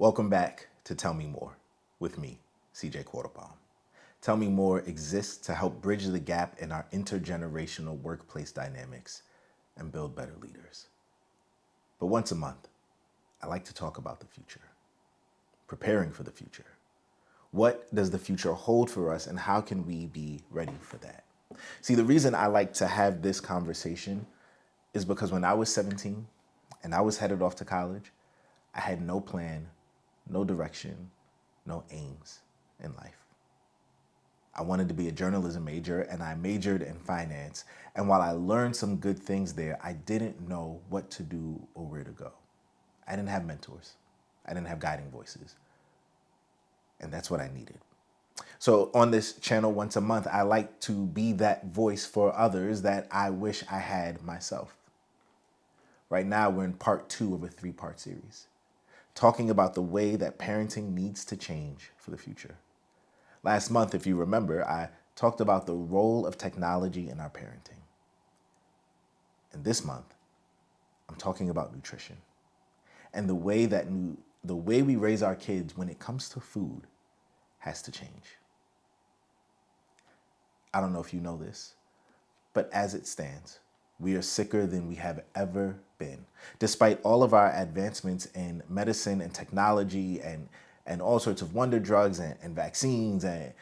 Welcome back to Tell Me More with me, CJ Quartlbaum. Tell Me More exists to help bridge the gap in our intergenerational workplace dynamics and build better leaders. But once a month, I like to talk about the future, preparing for the future. What does the future hold for us, and how can we be ready for that? See, the reason I like to have this conversation is because when I was 17 and I was headed off to college, I had no plan, no direction, no aims in life. I wanted to be a journalism major, and I majored in finance. And while I learned some good things there, I didn't know what to do or where to go. I didn't have mentors. I didn't have guiding voices. And that's what I needed. So on this channel once a month, I like to be that voice for others that I wish I had myself. Right now, we're in part 2 of a 3-part series, talking about the way that parenting needs to change for the future. Last month, if you remember, I talked about the role of technology in our parenting. And this month, I'm talking about nutrition and the way we raise our kids when it comes to food has to change. I don't know if you know this, but as it stands, we are sicker than we have ever been. Despite all of our advancements in medicine and technology and all sorts of wonder drugs and vaccines and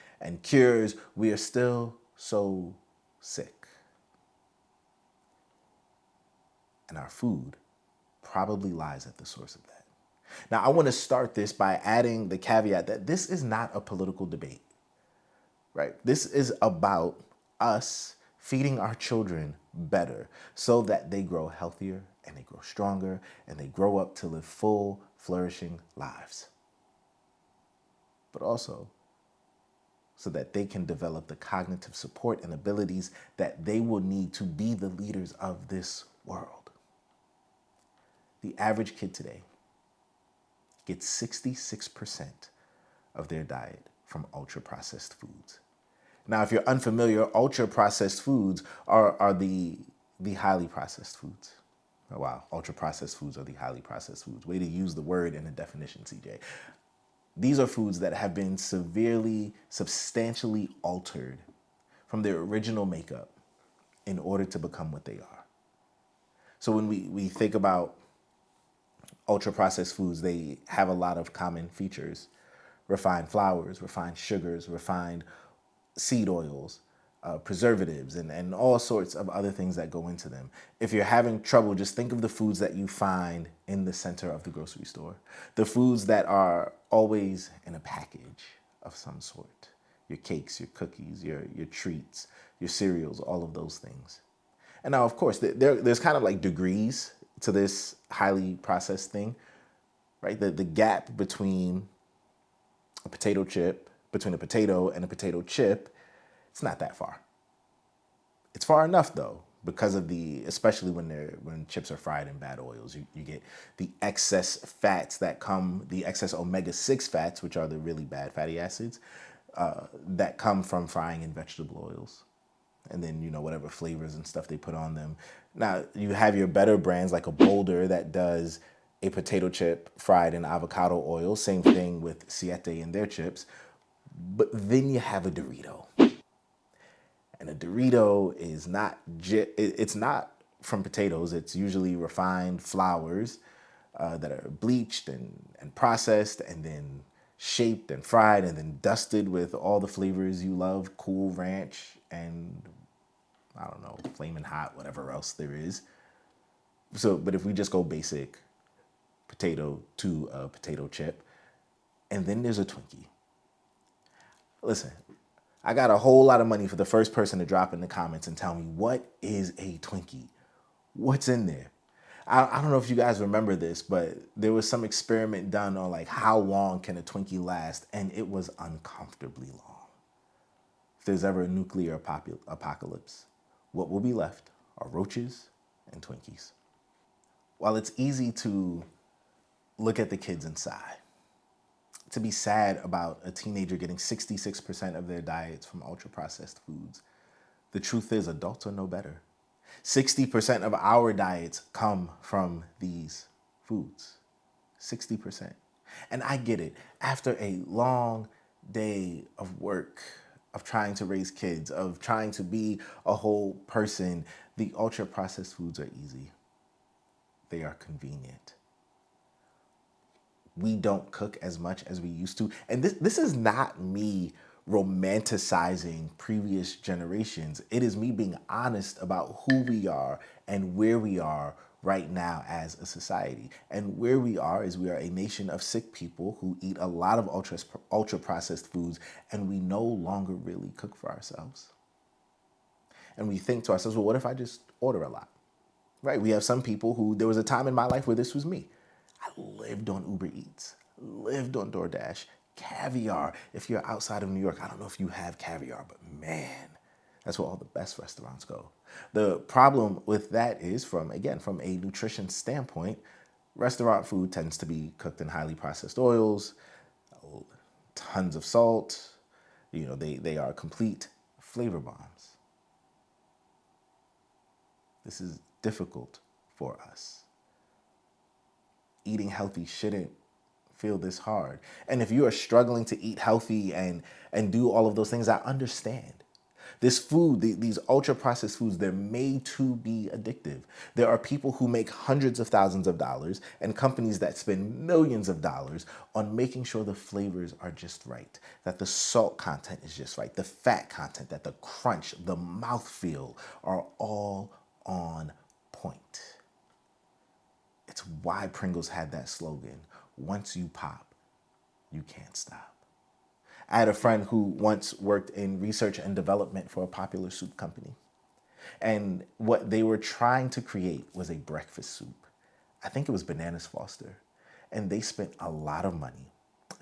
cures, we are still so sick. And our food probably lies at the source of that. Now, I want to start this by adding the caveat that this is not a political debate, right? This is about us feeding our children better so that they grow healthier and they grow stronger and they grow up to live full, flourishing lives. But also so that they can develop the cognitive support and abilities that they will need to be the leaders of this world. The average kid today gets 66% of their diet from ultra-processed foods. Now, if you're unfamiliar, ultra-processed foods are the highly processed foods. Oh, wow, ultra-processed foods are the highly processed foods. Way to use the word in a definition, CJ. These are foods that have been substantially altered from their original makeup in order to become what they are. So when we think about ultra-processed foods, they have a lot of common features. Refined flours, refined sugars, refined seed oils, preservatives, and all sorts of other things that go into them. If you're having trouble, just think of the foods that you find in the center of the grocery store. The foods that are always in a package of some sort. Your cakes, your cookies, your treats, your cereals, all of those things. And now, of course, there's kind of like degrees to this highly processed thing, right? The gap between a potato and a potato chip, it's not that far. It's far enough though, because of especially when chips are fried in bad oils, you get the excess fats the excess omega-6 fats, which are the really bad fatty acids, that come from frying in vegetable oils. And then, whatever flavors and stuff they put on them. Now, you have your better brands like a Boulder that does a potato chip fried in avocado oil. Same thing with Siete and their chips. But then you have a Dorito. And a Dorito is it's not from potatoes. It's usually refined flours that are bleached and processed and then shaped and fried and then dusted with all the flavors you love, Cool Ranch and I don't know, Flamin' Hot, whatever else there is. So, but if we just go basic, potato to a potato chip, and then there's a Twinkie. Listen, I got a whole lot of money for the first person to drop in the comments and tell me, what is a Twinkie? What's in there? I don't know if you guys remember this, but there was some experiment done on like how long can a Twinkie last, and it was uncomfortably long. If there's ever a nuclear apocalypse, what will be left are roaches and Twinkies. While it's easy to look at the kids inside, to be sad about a teenager getting 66% of their diets from ultra-processed foods, the truth is adults are no better. 60% of our diets come from these foods. 60%. And I get it. After a long day of work, of trying to raise kids, of trying to be a whole person, the ultra processed foods are easy. They are convenient. We don't cook as much as we used to. And this is not me romanticizing previous generations. It is me being honest about who we are and where we are right now as a society. And where we are is we are a nation of sick people who eat a lot of ultra processed foods, and we no longer really cook for ourselves. And we think to ourselves, well, what if I just order a lot? Right? We have some people who, there was a time in my life where this was me. I lived on Uber Eats, lived on DoorDash, caviar. If you're outside of New York, I don't know if you have caviar, but man, that's where all the best restaurants go. The problem with that is, from a nutrition standpoint, restaurant food tends to be cooked in highly processed oils, tons of salt. They are complete flavor bombs. This is difficult for us. Eating healthy shouldn't feel this hard. And if you are struggling to eat healthy and do all of those things, I understand. This food, these ultra processed foods, they're made to be addictive. There are people who make hundreds of thousands of dollars and companies that spend millions of dollars on making sure the flavors are just right, that the salt content is just right, the fat content, that the crunch, the mouthfeel are all on point. It's why Pringles had that slogan, once you pop, you can't stop. I had a friend who once worked in research and development for a popular soup company. And what they were trying to create was a breakfast soup. I think it was Bananas Foster. And they spent a lot of money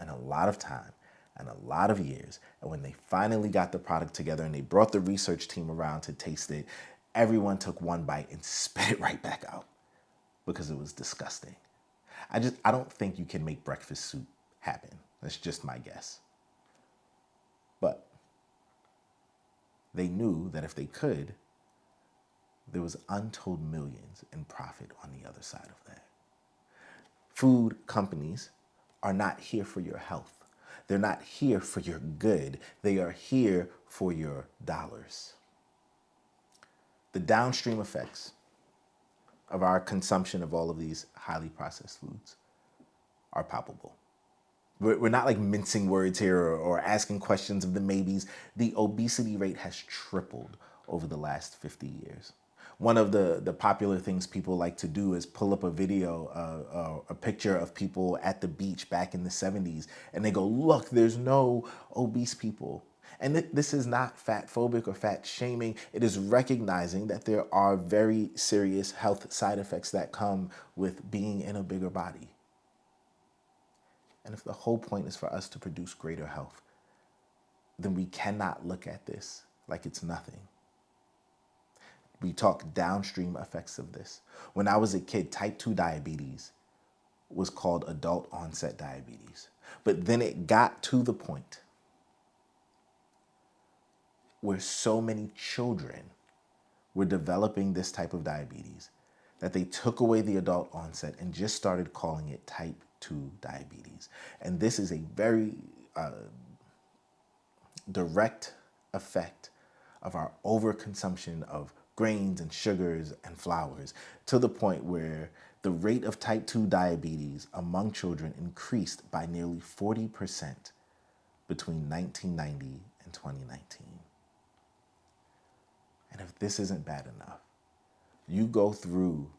and a lot of time and a lot of years. And when they finally got the product together and they brought the research team around to taste it, everyone took one bite and spit it right back out because it was disgusting. I don't think you can make breakfast soup happen. That's just my guess. But they knew that if they could, there was untold millions in profit on the other side of that. Food companies are not here for your health. They're not here for your good. They are here for your dollars. The downstream effects of our consumption of all of these highly processed foods are palpable. We're not like mincing words here or asking questions of the maybes. The obesity rate has tripled over the last 50 years. One of the popular things people like to do is pull up a video, a picture of people at the beach back in the 70s, and they go, look, there's no obese people. And this is not fat phobic or fat shaming. It is recognizing that there are very serious health side effects that come with being in a bigger body. And if the whole point is for us to produce greater health, then we cannot look at this like it's nothing. We talk downstream effects of this. When I was a kid, type 2 diabetes was called adult onset diabetes. But then it got to the point where so many children were developing this type of diabetes that they took away the adult onset and just started calling it type 2 diabetes. And this is a very direct effect of our overconsumption of grains and sugars and flours, to the point where the rate of type 2 diabetes among children increased by nearly 40% between 1990 and 2019. And if this isn't bad enough, you go through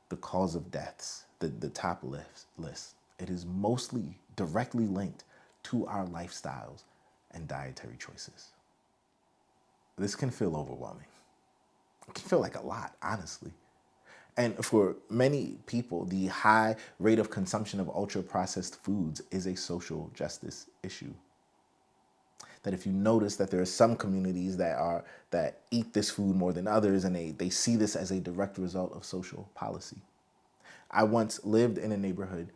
the cause of deaths, the top list, it is mostly directly linked to our lifestyles and dietary choices. This can feel overwhelming. It can feel like a lot, honestly. And for many people, the high rate of consumption of ultra-processed foods is a social justice issue. That if you notice that there are some communities that eat this food more than others, and they see this as a direct result of social policy. I once lived in a neighborhood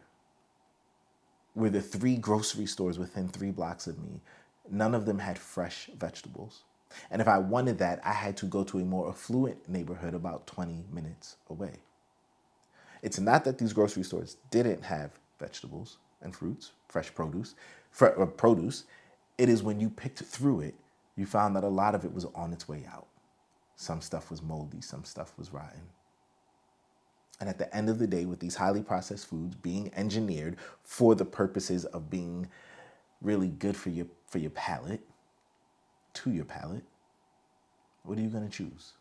where the 3 grocery stores within 3 blocks of me, none of them had fresh vegetables. And if I wanted that, I had to go to a more affluent neighborhood about 20 minutes away. It's not that these grocery stores didn't have vegetables. and fruits, fresh produce, it is when you picked through it, you found that a lot of it was on its way out. Some stuff was moldy, some stuff was rotten. And at the end of the day, with these highly processed foods being engineered for the purposes of being really good for your palate, to your palate, what are you going to choose?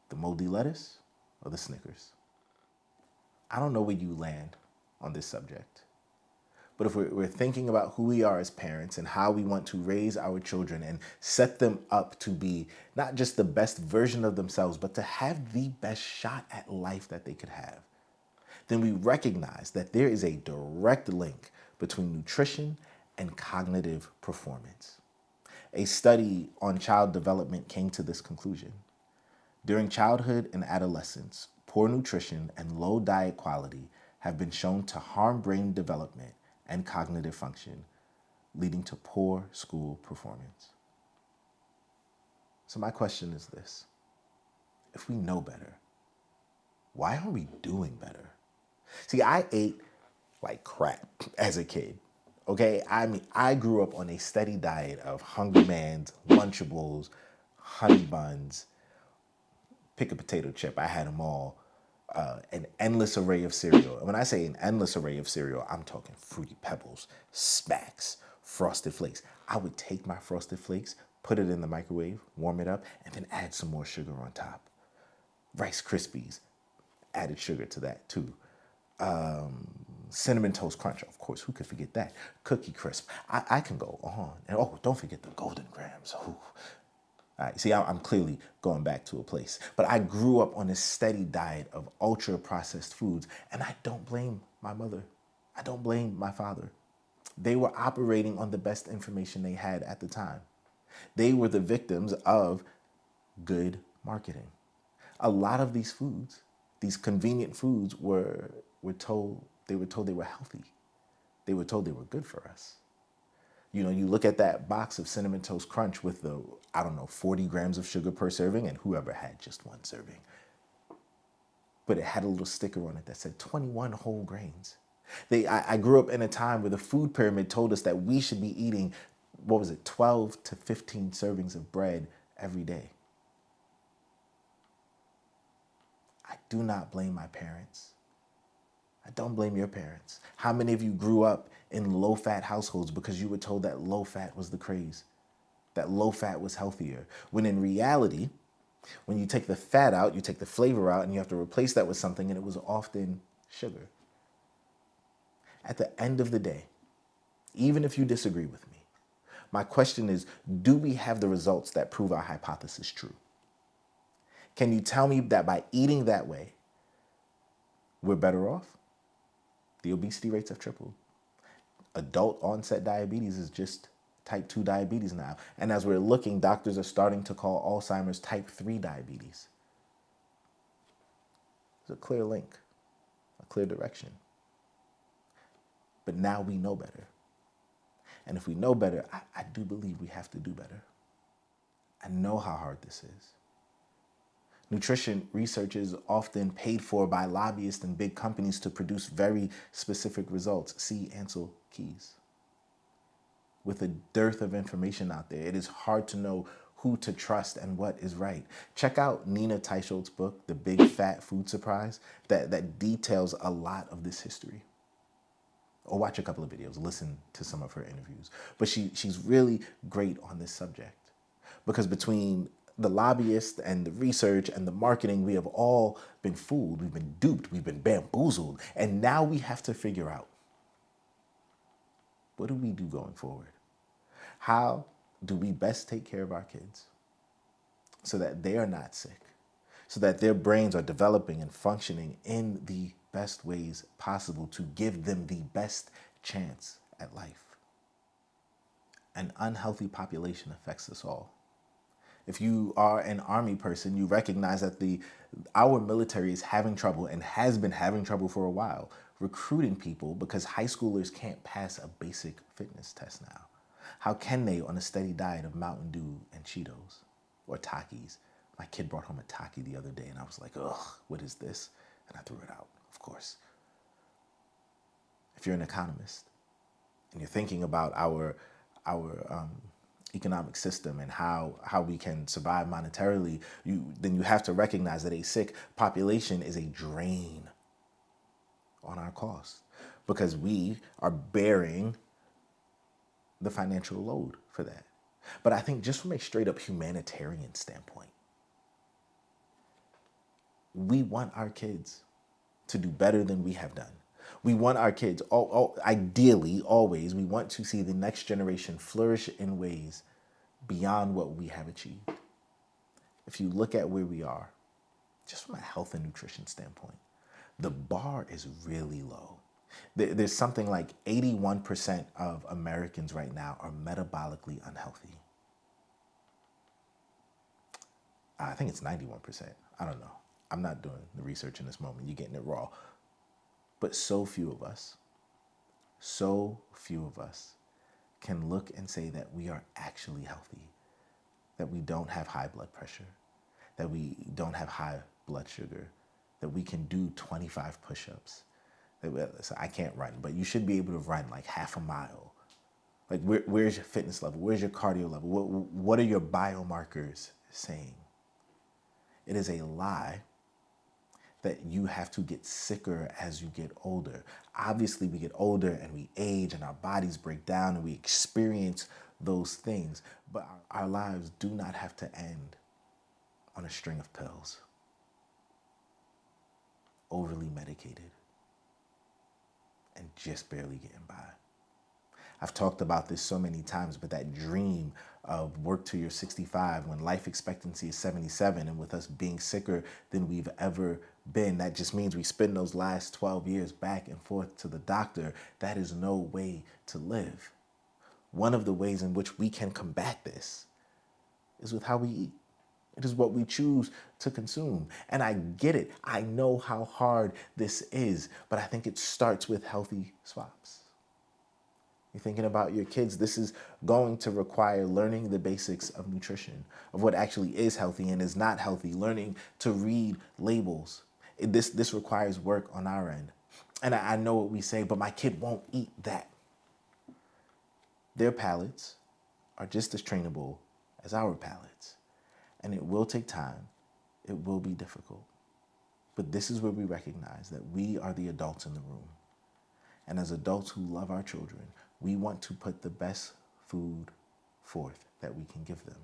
The moldy lettuce or the Snickers? I don't know where you land on this subject. But if we're thinking about who we are as parents and how we want to raise our children and set them up to be not just the best version of themselves, but to have the best shot at life that they could have, then we recognize that there is a direct link between nutrition and cognitive performance. A study on child development came to this conclusion. During childhood and adolescence, poor nutrition and low diet quality have been shown to harm brain development and cognitive function, leading to poor school performance. So my question is this: if we know better, why aren't we doing better? See, I ate like crap as a kid. Okay, I mean, I grew up on a steady diet of Hungry Man's, Lunchables, honey buns, pick a potato chip. I had them all. An endless array of cereal. And when I say an endless array of cereal, I'm talking Fruity Pebbles, Smacks, Frosted Flakes. I would take my Frosted Flakes, put it in the microwave, warm it up, and then add some more sugar on top. Rice Krispies, added sugar to that too. Cinnamon Toast Crunch, of course, who could forget that? Cookie Crisp. I can go on. And oh, don't forget the Golden Grams. Ooh. All right, see, I'm clearly going back to a place. But I grew up on a steady diet of ultra processed foods, and I don't blame my mother. I don't blame my father. They were operating on the best information they had at the time. They were the victims of good marketing. A lot of these foods, these convenient foods, were told they were healthy. They were told they were good for us. You know, you look at that box of Cinnamon Toast Crunch with the, I don't know, 40 grams of sugar per serving, and whoever had just one serving. But it had a little sticker on it that said 21 whole grains. I grew up in a time where the food pyramid told us that we should be eating, 12 to 15 servings of bread every day. I do not blame my parents. I don't blame your parents. How many of you grew up in low-fat households because you were told that low-fat was the craze, that low-fat was healthier, when in reality, when you take the fat out, you take the flavor out, and you have to replace that with something, and it was often sugar. At the end of the day, even if you disagree with me, my question is, do we have the results that prove our hypothesis true? Can you tell me that by eating that way, we're better off? The obesity rates have tripled. Adult onset diabetes is just type 2 diabetes now. And as we're looking, doctors are starting to call Alzheimer's type 3 diabetes. There's a clear link, a clear direction. But now we know better. And if we know better, I do believe we have to do better. I know how hard this is. Nutrition research is often paid for by lobbyists and big companies to produce very specific results. See Ansel Keys. With a dearth of information out there, it is hard to know who to trust and what is right. Check out Nina Teicholz's book, The Big Fat Food Surprise, that details a lot of this history. Or watch a couple of videos, listen to some of her interviews. But she's really great on this subject. Because between the lobbyists and the research and the marketing, we have all been fooled, we've been duped, we've been bamboozled. And now we have to figure out, what do we do going forward? How do we best take care of our kids so that they are not sick, so that their brains are developing and functioning in the best ways possible to give them the best chance at life? An unhealthy population affects us all. If you are an Army person, you recognize that our military is having trouble and has been having trouble for a while recruiting people because high schoolers can't pass a basic fitness test now. How can they on a steady diet of Mountain Dew and Cheetos or Takis? My kid brought home a Taki the other day and I was like, ugh, what is this? And I threw it out, of course. If you're an economist, and you're thinking about our economic system and how we can survive monetarily, then you have to recognize that a sick population is a drain on our costs because we are bearing the financial load for that. But I think just from a straight up humanitarian standpoint, we want our kids to do better than we have done. We want our kids, ideally, always, we want to see the next generation flourish in ways beyond what we have achieved. If you look at where we are, just from a health and nutrition standpoint, the bar is really low. There's something like 81% of Americans right now are metabolically unhealthy. I think it's 91%. I don't know. I'm not doing the research in this moment. You're getting it raw. But so few of us can look and say that we are actually healthy, that we don't have high blood pressure, that we don't have high blood sugar, that we can do 25 push-ups. So I can't run, but you should be able to run like half a mile. Like where's your fitness level? Where's your cardio level? What are your biomarkers saying? It is a lie that you have to get sicker as you get older. Obviously, we get older and we age and our bodies break down and we experience those things, but our lives do not have to end on a string of pills, overly medicated, and just barely getting by. I've talked about this so many times, but that dream of work till you're 65 when life expectancy is 77, and with us being sicker than we've ever been, that just means we spend those last 12 years back and forth to the doctor. That is no way to live. One of the ways in which we can combat this is with how we eat. It is what we choose to consume. And I get it. I know how hard this is, but I think it starts with healthy swaps. You're thinking about your kids, this is going to require learning the basics of nutrition, of what actually is healthy and is not healthy, learning to read labels. This requires work on our end. And I know what we say, but my kid won't eat that. Their palates are just as trainable as our palates. And it will take time. It will be difficult. But this is where we recognize that we are the adults in the room. And as adults who love our children, we want to put the best food forth that we can give them.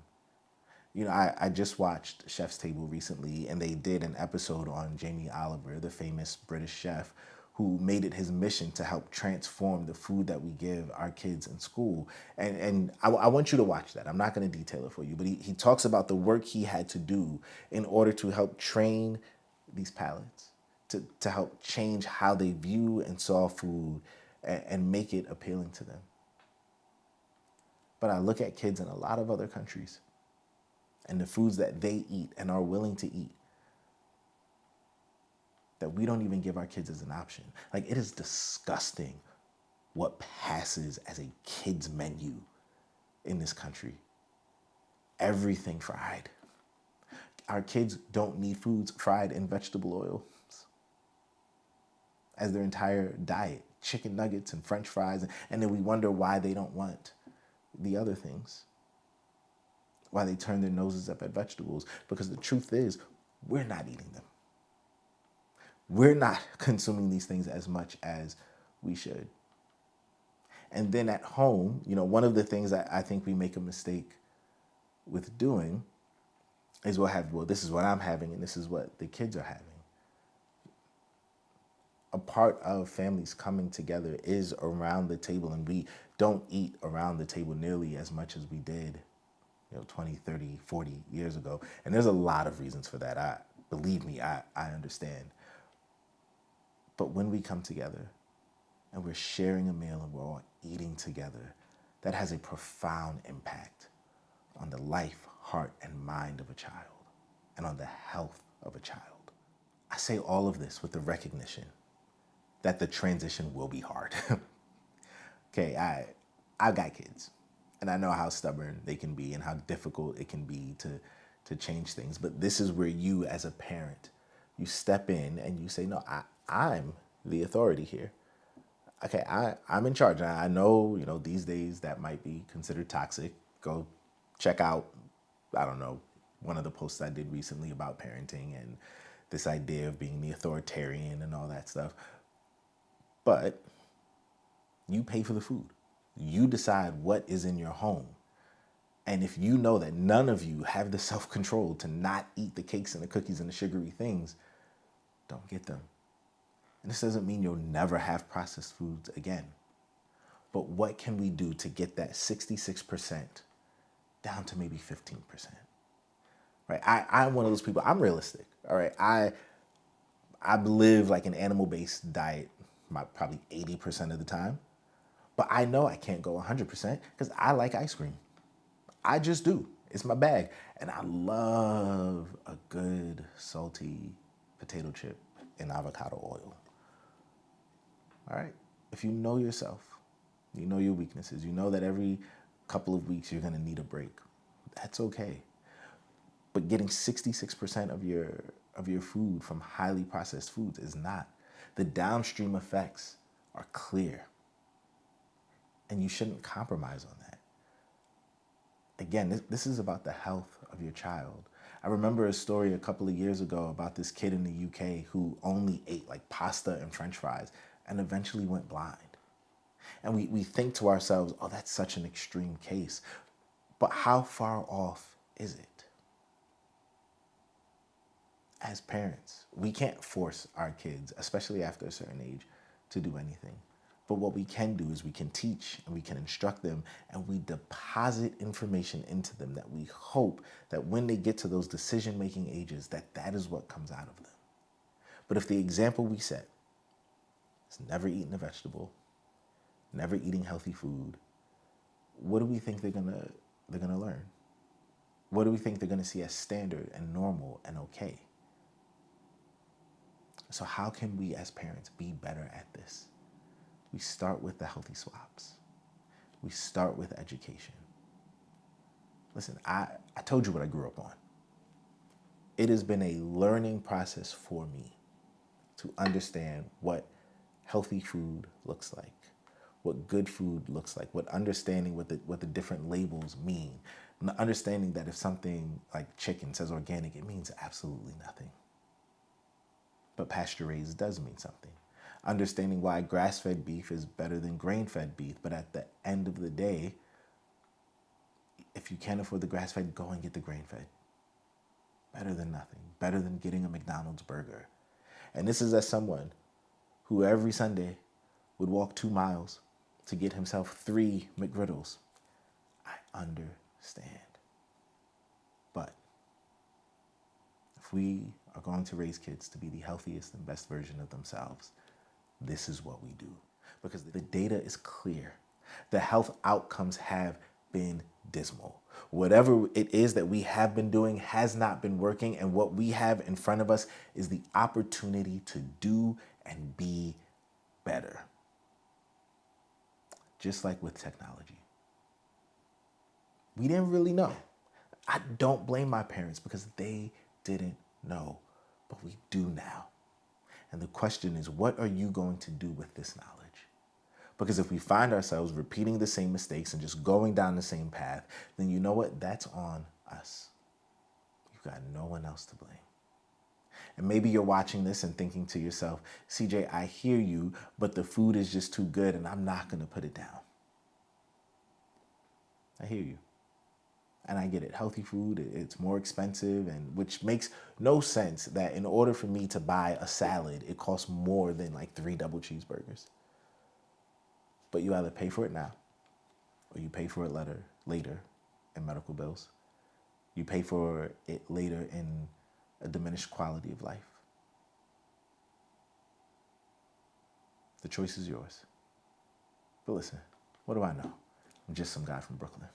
You know, I just watched Chef's Table recently, and they did an episode on Jamie Oliver, the famous British chef, who made it his mission to help transform the food that we give our kids in school. And I want you to watch that. I'm not going to detail it for you, but he talks about the work he had to do in order to help train these palates, to help change how they view and saw food and make it appealing to them. But I look at kids in a lot of other countries and the foods that they eat and are willing to eat that we don't even give our kids as an option. Like, it is disgusting what passes as a kid's menu in this country. Everything fried. Our kids don't need foods fried in vegetable oils as their entire diet. Chicken nuggets and French fries, and then we wonder why they don't want the other things, why they turn their noses up at vegetables, because the truth is, we're not eating them. We're not consuming these things as much as we should. And then at home, you know, one of the things that I think we make a mistake with doing is this is what I'm having and this is what the kids are having. A part of families coming together is around the table, and we don't eat around the table nearly as much as we did, 20, 30, 40 years ago. And there's a lot of reasons for that. Believe me, I understand. But when we come together and we're sharing a meal and we're all eating together, that has a profound impact on the life, heart, and mind of a child and on the health of a child. I say all of this with the recognition that the transition will be hard. Okay, I've got kids, and I know how stubborn they can be and how difficult it can be to change things. But this is where you, as a parent, you step in and you say, no, I'm the authority here. okay, I'm in charge. I know, these days that might be considered toxic. Go check out, I don't know, one of the posts I did recently about parenting and this idea of being the authoritarian and all that stuff. But you pay for the food. You decide what is in your home. And if you know that none of you have the self control to not eat the cakes and the cookies and the sugary things, don't get them. And this doesn't mean you'll never have processed foods again. But what can we do to get that 66% down to maybe 15%? Right? I'm one of those people, I'm realistic. All right. I live like an animal based diet probably 80% of the time. But I know I can't go 100% because I like ice cream. I just do. It's my bag. And I love a good salty potato chip in avocado oil. All right. If you know yourself, you know your weaknesses, you know that every couple of weeks you're going to need a break. That's okay. But getting 66% of your food from highly processed foods is not. The downstream effects are clear. And you shouldn't compromise on that. Again, this is about the health of your child. I remember a story a couple of years ago about this kid in the UK who only ate like pasta and French fries and eventually went blind. And we think to ourselves, oh, that's such an extreme case. But how far off is it? As parents, we can't force our kids, especially after a certain age, to do anything. But what we can do is we can teach and we can instruct them and we deposit information into them that we hope that when they get to those decision-making ages, that is what comes out of them. But if the example we set is never eating a vegetable, never eating healthy food, what do we think they're gonna learn? What do we think they're gonna see as standard and normal and okay? So how can we as parents be better at this? We start with the healthy swaps. We start with education. Listen, I told you what I grew up on. It has been a learning process for me to understand what healthy food looks like, what good food looks like, what understanding what the different labels mean, and understanding that if something like chicken says organic, it means absolutely nothing. But pasture raised does mean something. Understanding why grass fed beef is better than grain fed beef, but at the end of the day, if you can't afford the grass fed, go and get the grain fed. Better than nothing. Better than getting a McDonald's burger. And this is as someone who every Sunday would walk 2 miles to get himself 3 McGriddles. I understand. But if we are going to raise kids to be the healthiest and best version of themselves, this is what we do. Because the data is clear. The health outcomes have been dismal. Whatever it is that we have been doing has not been working, and what we have in front of us is the opportunity to do and be better. Just like with technology. We didn't really know. I don't blame my parents because they didn't know, but we do now. And the question is, what are you going to do with this knowledge? Because if we find ourselves repeating the same mistakes and just going down the same path, then you know what? That's on us. You've got no one else to blame. And maybe you're watching this and thinking to yourself, CJ, I hear you, but the food is just too good and I'm not going to put it down. I hear you. And I get it. Healthy food, it's more expensive, and which makes no sense that in order for me to buy a salad, it costs more than like 3 double cheeseburgers. But you either pay for it now or you pay for it later in medical bills. You pay for it later in a diminished quality of life. The choice is yours. But listen, what do I know? I'm just some guy from Brooklyn.